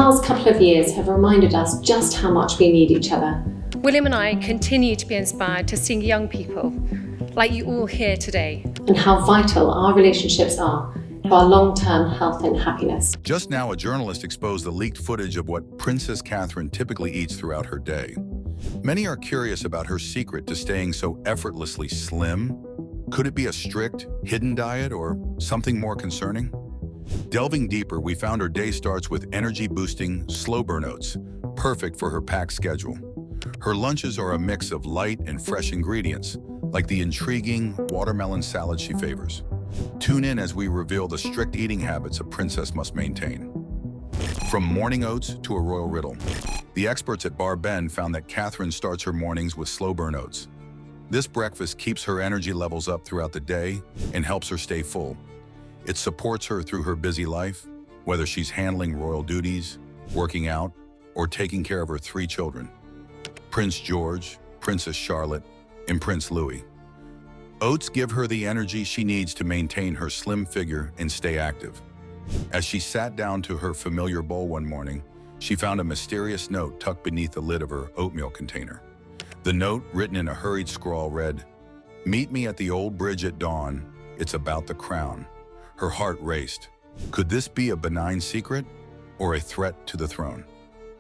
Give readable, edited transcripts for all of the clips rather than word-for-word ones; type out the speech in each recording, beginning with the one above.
past couple of years have reminded us just how much we need each other. William and I continue to be inspired to seeing young people, like you all here today, And how vital our relationships are to our long-term health and happiness. Just now, a journalist exposed the leaked footage of what Princess Catherine typically eats throughout her day. Many are curious about her secret to staying so effortlessly slim. Could it be a strict, hidden diet or something more concerning? Delving deeper, we found her day starts with energy-boosting, slow-burn oats, perfect for her packed schedule. Her lunches are a mix of light and fresh ingredients, like the intriguing watermelon salad she favors. Tune in as we reveal the strict eating habits a princess must maintain. From morning oats to a royal riddle, the experts at Bar Ben found that Catherine starts her mornings with slow-burn oats. This breakfast keeps her energy levels up throughout the day and helps her stay full. It supports her through her busy life, whether she's handling royal duties, working out, or taking care of her 3 children, Prince George, Princess Charlotte, and Prince Louis. Oats give her the energy she needs to maintain her slim figure and stay active. As she sat down to her familiar bowl one morning, she found a mysterious note tucked beneath the lid of her oatmeal container. The note, written in a hurried scrawl, read, "Meet me at the old bridge at dawn. It's about the crown." Her heart raced. Could this be a benign secret or a threat to the throne?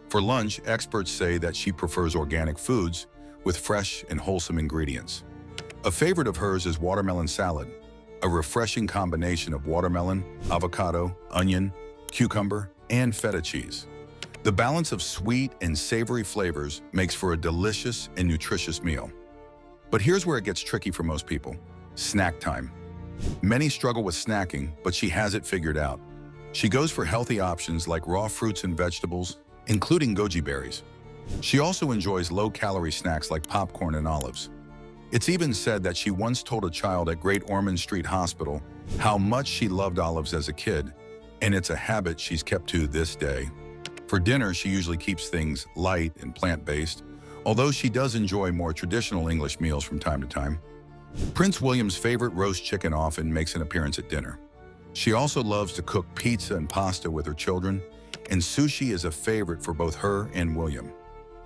For lunch, experts say that she prefers organic foods with fresh and wholesome ingredients. A favorite of hers is watermelon salad, a refreshing combination of watermelon, avocado, onion, cucumber, and feta cheese. The balance of sweet and savory flavors makes for a delicious and nutritious meal. But here's where it gets tricky for most people: snack time. Many struggle with snacking, but she has it figured out. She goes for healthy options like raw fruits and vegetables, including goji berries. She also enjoys low-calorie snacks like popcorn and olives. It's even said that she once told a child at Great Ormond Street Hospital how much she loved olives as a kid, and it's a habit she's kept to this day. For dinner, she usually keeps things light and plant-based, although she does enjoy more traditional English meals from time to time. Prince William's favorite roast chicken often makes an appearance at dinner. She also loves to cook pizza and pasta with her children, and sushi is a favorite for both her and William.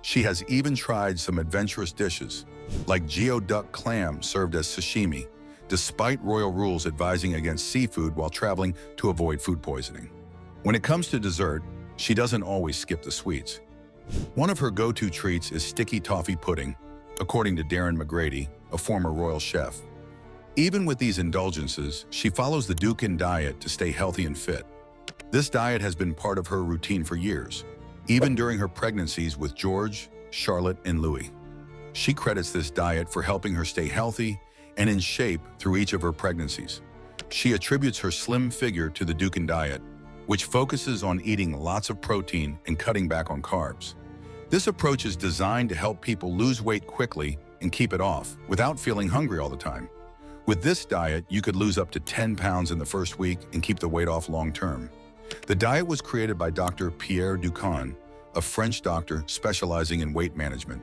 She has even tried some adventurous dishes, like geoduck clam served as sashimi, despite royal rules advising against seafood while traveling to avoid food poisoning. When it comes to dessert, she doesn't always skip the sweets. One of her go-to treats is sticky toffee pudding, according to Darren McGrady, a former royal chef. Even with these indulgences, she follows the Dukan diet to stay healthy and fit. This diet has been part of her routine for years, even during her pregnancies with George, Charlotte, and Louis. She credits this diet for helping her stay healthy and in shape through each of her pregnancies. She attributes her slim figure to the Dukan diet, which focuses on eating lots of protein and cutting back on carbs. This approach is designed to help people lose weight quickly and keep it off without feeling hungry all the time. With this diet, you could lose up to 10 pounds in the first week and keep the weight off long term. The diet was created by Dr. Pierre Dukan, a French doctor specializing in weight management.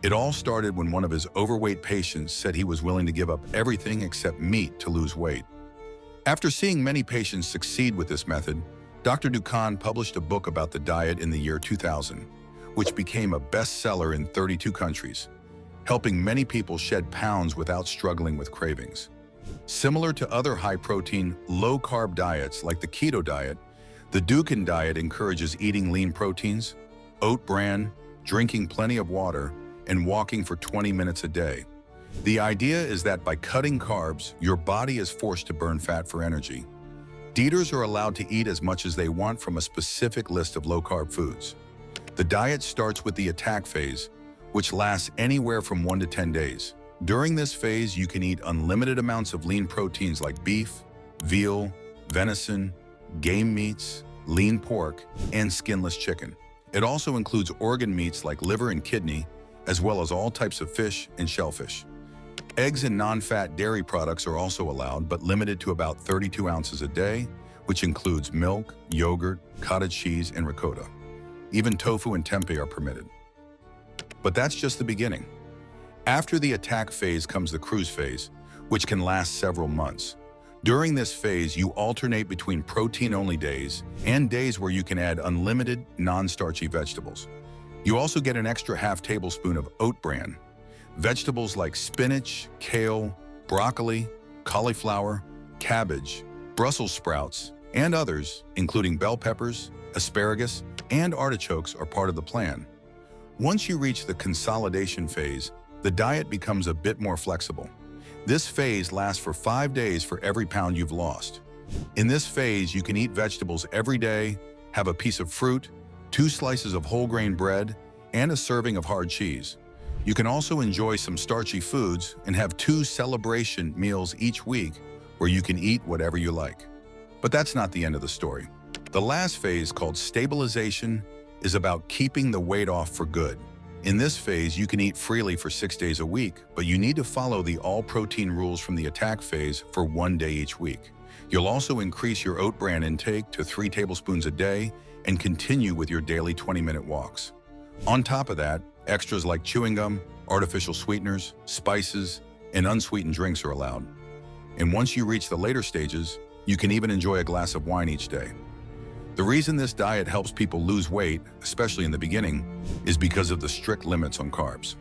It all started when one of his overweight patients said he was willing to give up everything except meat to lose weight. After seeing many patients succeed with this method, Dr. Dukan published a book about the diet in the year 2000, which became a bestseller in 32 countries, helping many people shed pounds without struggling with cravings. Similar to other high-protein, low-carb diets like the keto diet, the Dukan diet encourages eating lean proteins, oat bran, drinking plenty of water, and walking for 20 minutes a day. The idea is that by cutting carbs, your body is forced to burn fat for energy. Dieters are allowed to eat as much as they want from a specific list of low-carb foods. The diet starts with the attack phase, which lasts anywhere from 1 to 10 days. During this phase, you can eat unlimited amounts of lean proteins like beef, veal, venison, game meats, lean pork, and skinless chicken. It also includes organ meats like liver and kidney, as well as all types of fish and shellfish. Eggs and non-fat dairy products are also allowed, but limited to about 32 ounces a day, which includes milk, yogurt, cottage cheese, and ricotta. Even tofu and tempeh are permitted. But that's just the beginning. After the attack phase comes the cruise phase, which can last several months. During this phase, you alternate between protein-only days and days where you can add unlimited, non-starchy vegetables. You also get an extra half tablespoon of oat bran. Vegetables like spinach, kale, broccoli, cauliflower, cabbage, Brussels sprouts, and others, including bell peppers, asparagus, and artichokes, are part of the plan. Once you reach the consolidation phase, the diet becomes a bit more flexible. This phase lasts for 5 days for every pound you've lost. In this phase, you can eat vegetables every day, have a piece of fruit, 2 slices of whole grain bread, and a serving of hard cheese. You can also enjoy some starchy foods and have 2 celebration meals each week where you can eat whatever you like. But that's not the end of the story. The last phase, called stabilization, is about keeping the weight off for good. In this phase, you can eat freely for 6 days a week, but you need to follow the all-protein rules from the attack phase for 1 day each week. You'll also increase your oat bran intake to 3 tablespoons a day and continue with your daily 20-minute walks. On top of that, extras like chewing gum, artificial sweeteners, spices, and unsweetened drinks are allowed. And once you reach the later stages, you can even enjoy a glass of wine each day. The reason this diet helps people lose weight, especially in the beginning, is because of the strict limits on carbs.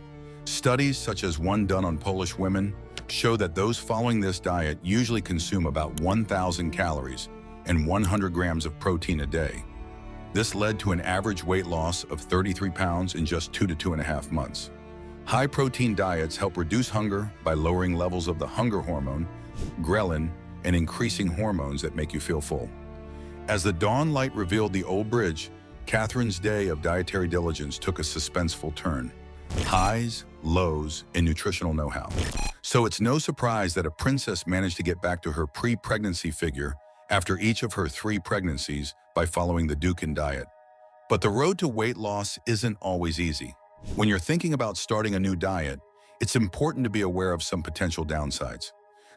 Studies, such as one done on Polish women, show that those following this diet usually consume about 1,000 calories and 100 grams of protein a day. This led to an average weight loss of 33 pounds in just 2 to 2.5 months. High-protein diets help reduce hunger by lowering levels of the hunger hormone, ghrelin, and increasing hormones that make you feel full. As the dawn light revealed the old bridge, Catherine's day of dietary diligence took a suspenseful turn. Highs, lows, and nutritional know-how. So it's no surprise that a princess managed to get back to her pre-pregnancy figure after each of her 3 pregnancies by following the Dukan diet. But the road to weight loss isn't always easy. When you're thinking about starting a new diet, it's important to be aware of some potential downsides.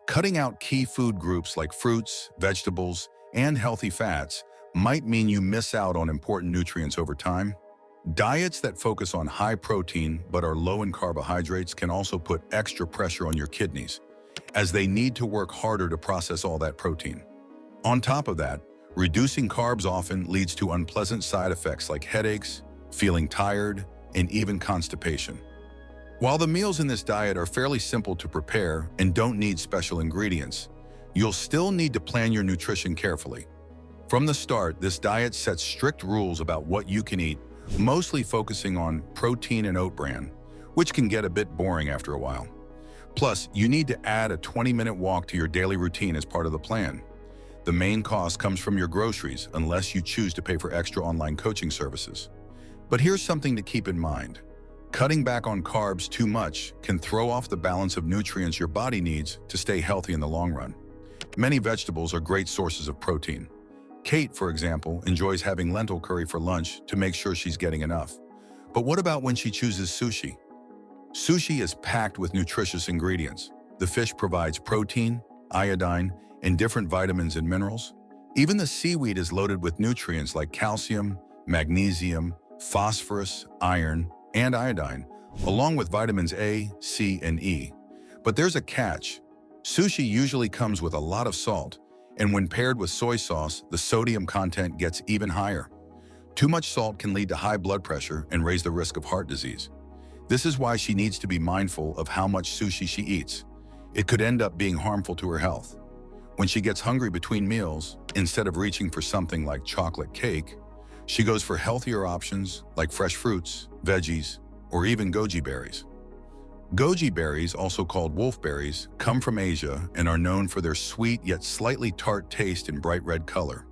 Cutting out key food groups like fruits, vegetables, and healthy fats might mean you miss out on important nutrients over time. Diets that focus on high protein but are low in carbohydrates can also put extra pressure on your kidneys, as they need to work harder to process all that protein. On top of that, reducing carbs often leads to unpleasant side effects like headaches, feeling tired, and even constipation. While the meals in this diet are fairly simple to prepare and don't need special ingredients, you'll still need to plan your nutrition carefully. From the start, this diet sets strict rules about what you can eat, mostly focusing on protein and oat bran, which can get a bit boring after a while. Plus, you need to add a 20-minute walk to your daily routine as part of the plan. The main cost comes from your groceries, unless you choose to pay for extra online coaching services. But here's something to keep in mind. Cutting back on carbs too much can throw off the balance of nutrients your body needs to stay healthy in the long run. Many vegetables are great sources of protein. Kate, for example, enjoys having lentil curry for lunch to make sure she's getting enough. But what about when she chooses sushi? Sushi is packed with nutritious ingredients. The fish provides protein, iodine, and different vitamins and minerals. Even the seaweed is loaded with nutrients like calcium, magnesium, phosphorus, iron, and iodine, along with vitamins A, C, and E. But there's a catch. Sushi usually comes with a lot of salt, and when paired with soy sauce, the sodium content gets even higher. Too much salt can lead to high blood pressure and raise the risk of heart disease. This is why she needs to be mindful of how much sushi she eats. It could end up being harmful to her health. When she gets hungry between meals, instead of reaching for something like chocolate cake, she goes for healthier options like fresh fruits, veggies, or even goji berries. Goji berries, also called wolfberries, come from Asia and are known for their sweet yet slightly tart taste and bright red color.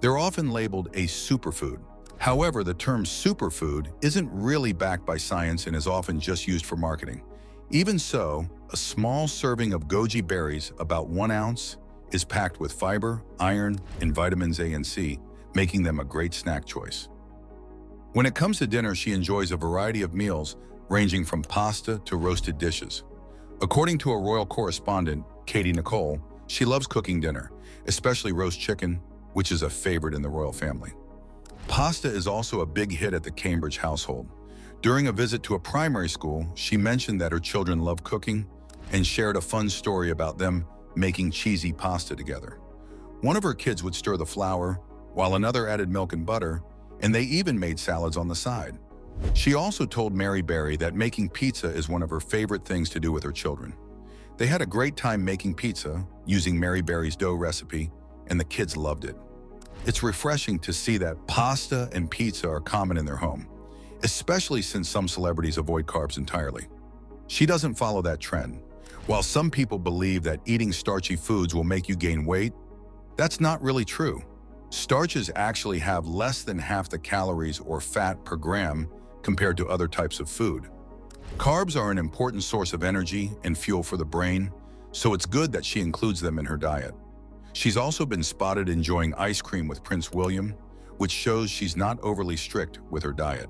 They're often labeled a superfood. However, the term superfood isn't really backed by science and is often just used for marketing. Even so, a small serving of goji berries, about 1 ounce, is packed with fiber, iron, and vitamins A and C, making them a great snack choice. When it comes to dinner, she enjoys a variety of meals, ranging from pasta to roasted dishes. According to a royal correspondent, Katie Nicole, she loves cooking dinner, especially roast chicken, which is a favorite in the royal family. Pasta is also a big hit at the Cambridge household. During a visit to a primary school, she mentioned that her children love cooking and shared a fun story about them making cheesy pasta together. One of her kids would stir the flour, while another added milk and butter, and they even made salads on the side. She also told Mary Berry that making pizza is one of her favorite things to do with her children. They had a great time making pizza, using Mary Berry's dough recipe, and the kids loved it. It's refreshing to see that pasta and pizza are common in their home, especially since some celebrities avoid carbs entirely. She doesn't follow that trend. While some people believe that eating starchy foods will make you gain weight, that's not really true. Starches actually have less than half the calories or fat per gram compared to other types of food. Carbs are an important source of energy and fuel for the brain, so it's good that she includes them in her diet. She's also been spotted enjoying ice cream with Prince William, which shows she's not overly strict with her diet.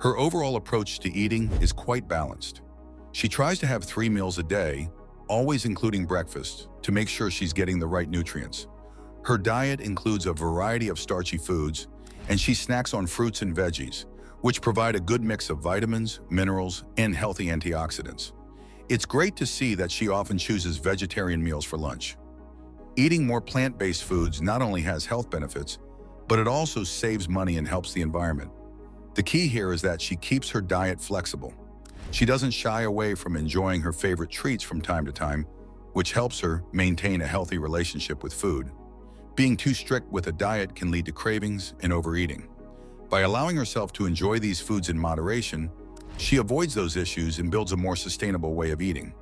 Her overall approach to eating is quite balanced. She tries to have 3 meals a day, always including breakfast, to make sure she's getting the right nutrients. Her diet includes a variety of starchy foods, and she snacks on fruits and veggies, which provide a good mix of vitamins, minerals, and healthy antioxidants. It's great to see that she often chooses vegetarian meals for lunch. Eating more plant-based foods not only has health benefits, but it also saves money and helps the environment. The key here is that she keeps her diet flexible. She doesn't shy away from enjoying her favorite treats from time to time, which helps her maintain a healthy relationship with food. Being too strict with a diet can lead to cravings and overeating. By allowing herself to enjoy these foods in moderation, she avoids those issues and builds a more sustainable way of eating.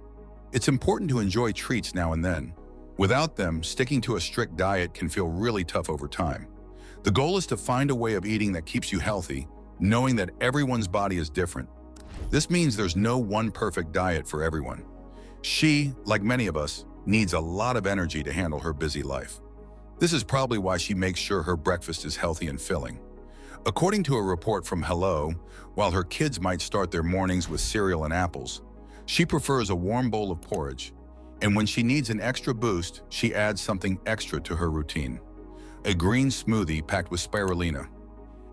It's important to enjoy treats now and then. Without them, sticking to a strict diet can feel really tough over time. The goal is to find a way of eating that keeps you healthy, knowing that everyone's body is different. This means there's no one perfect diet for everyone. She, like many of us, needs a lot of energy to handle her busy life. This is probably why she makes sure her breakfast is healthy and filling. According to a report from Hello, while her kids might start their mornings with cereal and apples, she prefers a warm bowl of porridge. And when she needs an extra boost, she adds something extra to her routine: a green smoothie packed with spirulina.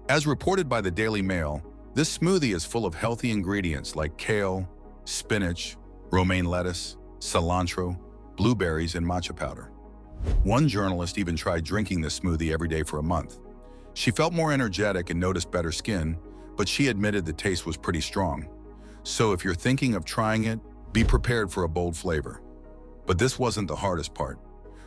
As reported by the Daily Mail, this smoothie is full of healthy ingredients like kale, spinach, romaine lettuce, cilantro, blueberries, and matcha powder. One journalist even tried drinking this smoothie every day for a month. She felt more energetic and noticed better skin, but she admitted the taste was pretty strong. So if you're thinking of trying it, be prepared for a bold flavor. But this wasn't the hardest part.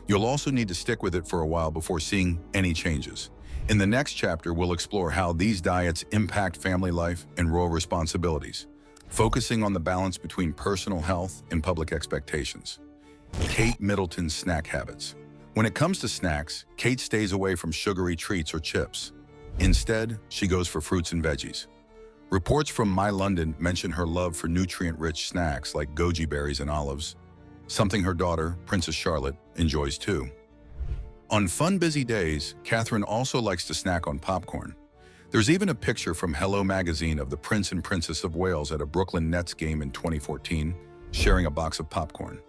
You'll also need to stick with it for a while before seeing any changes. In the next chapter, we'll explore how these diets impact family life and role responsibilities, focusing on the balance between personal health and public expectations. Kate Middleton's snack habits. When it comes to snacks, Kate stays away from sugary treats or chips. Instead, she goes for fruits and veggies. Reports from My London mention her love for nutrient-rich snacks like goji berries and olives, something her daughter, Princess Charlotte, enjoys too. On fun, busy days, Catherine also likes to snack on popcorn. There's even a picture from Hello magazine of the Prince and Princess of Wales at a Brooklyn Nets game in 2014, sharing a box of popcorn.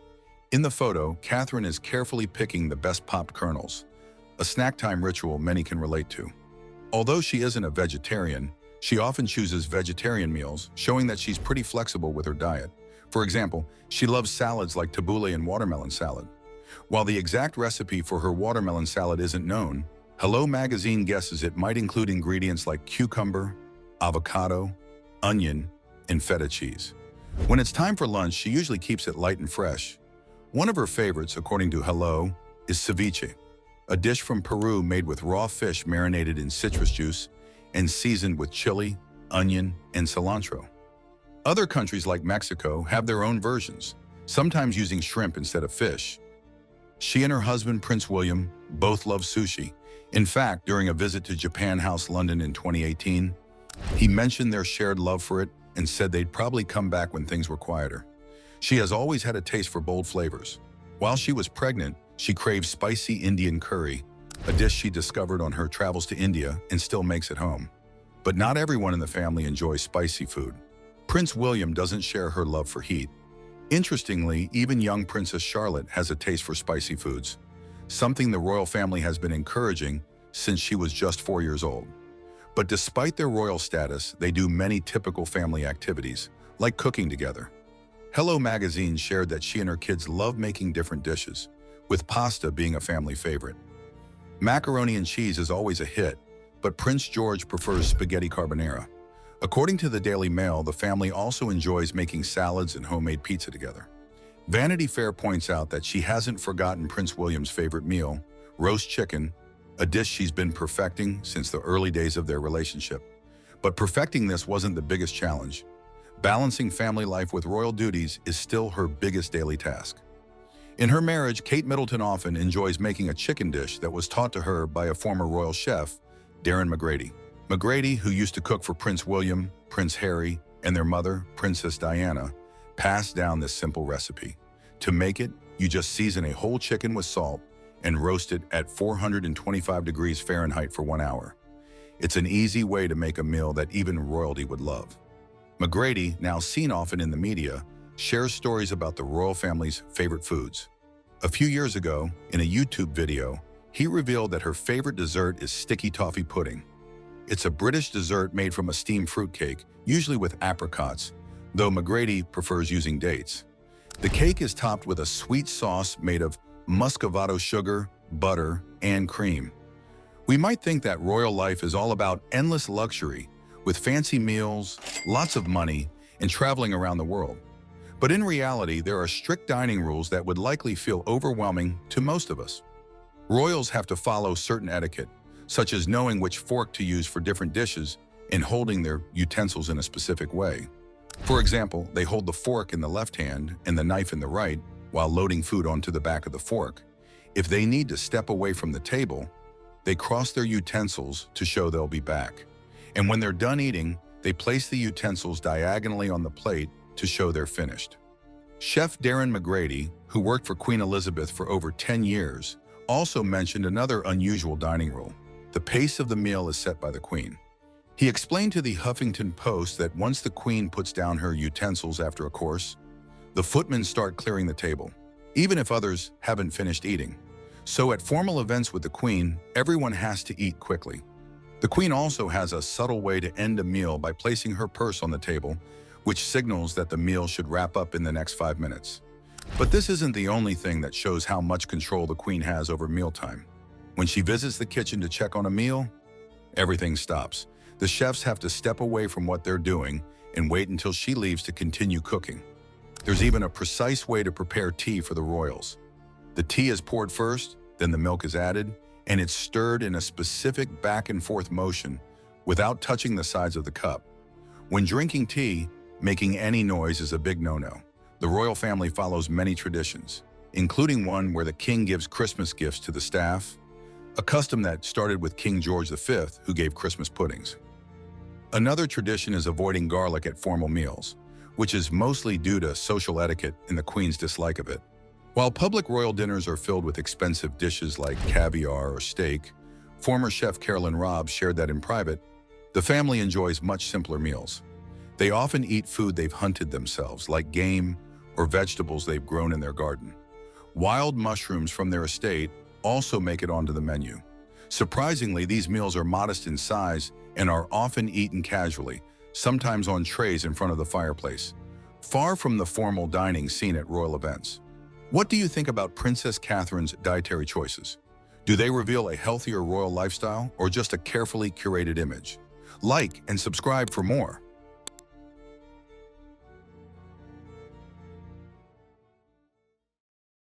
In the photo, Catherine is carefully picking the best popped kernels, a snack time ritual many can relate to. Although she isn't a vegetarian, she often chooses vegetarian meals, showing that she's pretty flexible with her diet. For example, she loves salads like tabbouleh and watermelon salad. While the exact recipe for her watermelon salad isn't known, Hello magazine guesses it might include ingredients like cucumber, avocado, onion, and feta cheese. When it's time for lunch, she usually keeps it light and fresh. One of her favorites, according to Hello, is ceviche, a dish from Peru made with raw fish marinated in citrus juice and seasoned with chili, onion, and cilantro. Other countries like Mexico have their own versions, sometimes using shrimp instead of fish. She and her husband, Prince William, both love sushi. In fact, during a visit to Japan House London in 2018, he mentioned their shared love for it and said they'd probably come back when things were quieter. She has always had a taste for bold flavors. While she was pregnant, she craved spicy Indian curry, a dish she discovered on her travels to India and still makes at home. But not everyone in the family enjoys spicy food. Prince William doesn't share her love for heat. Interestingly, even young Princess Charlotte has a taste for spicy foods, something the royal family has been encouraging since she was just 4 years old. But despite their royal status, they do many typical family activities, like cooking together. Hello magazine shared that she and her kids love making different dishes, with pasta being a family favorite. Macaroni and cheese is always a hit, but Prince George prefers spaghetti carbonara. According to the Daily Mail, the family also enjoys making salads and homemade pizza together. Vanity Fair points out that she hasn't forgotten Prince William's favorite meal, roast chicken, a dish she's been perfecting since the early days of their relationship. But perfecting this wasn't the biggest challenge. Balancing family life with royal duties is still her biggest daily task. In her marriage, Kate Middleton often enjoys making a chicken dish that was taught to her by a former royal chef, Darren McGrady. McGrady, who used to cook for Prince William, Prince Harry, and their mother, Princess Diana, passed down this simple recipe. To make it, you just season a whole chicken with salt and roast it at 425 degrees Fahrenheit for 1 hour. It's an easy way to make a meal that even royalty would love. McGrady, now seen often in the media, shares stories about the royal family's favorite foods. A few years ago, in a YouTube video, he revealed that her favorite dessert is sticky toffee pudding. It's a British dessert made from a steamed fruitcake, usually with apricots, though McGrady prefers using dates. The cake is topped with a sweet sauce made of muscovado sugar, butter, and cream. We might think that royal life is all about endless luxury, with fancy meals, lots of money, and traveling around the world. But in reality, there are strict dining rules that would likely feel overwhelming to most of us. Royals have to follow certain etiquette, such as knowing which fork to use for different dishes and holding their utensils in a specific way. For example, they hold the fork in the left hand and the knife in the right while loading food onto the back of the fork. If they need to step away from the table, they cross their utensils to show they'll be back. And when they're done eating, they place the utensils diagonally on the plate to show they're finished. Chef Darren McGrady, who worked for Queen Elizabeth for over 10 years, also mentioned another unusual dining rule. The pace of the meal is set by the Queen. He explained to the Huffington Post that once the Queen puts down her utensils after a course, the footmen start clearing the table, even if others haven't finished eating. So at formal events with the Queen, everyone has to eat quickly. The Queen also has a subtle way to end a meal by placing her purse on the table, which signals that the meal should wrap up in the next 5 minutes. But this isn't the only thing that shows how much control the Queen has over mealtime. When she visits the kitchen to check on a meal, everything stops. The chefs have to step away from what they're doing and wait until she leaves to continue cooking. There's even a precise way to prepare tea for the royals. The tea is poured first, then the milk is added, and it's stirred in a specific back and forth motion without touching the sides of the cup. When drinking tea, making any noise is a big no-no. The royal family follows many traditions, including one where the king gives Christmas gifts to the staff, a custom that started with King George V, who gave Christmas puddings. Another tradition is avoiding garlic at formal meals, which is mostly due to social etiquette and the Queen's dislike of it. While public royal dinners are filled with expensive dishes like caviar or steak, former chef Carolyn Robb shared that in private, the family enjoys much simpler meals. They often eat food they've hunted themselves, like game or vegetables they've grown in their garden. Wild mushrooms from their estate also make it onto the menu. Surprisingly, these meals are modest in size and are often eaten casually, sometimes on trays in front of the fireplace, far from the formal dining seen at royal events. What do you think about Princess Catherine's dietary choices? Do they reveal a healthier royal lifestyle or just a carefully curated image? Like and subscribe for more.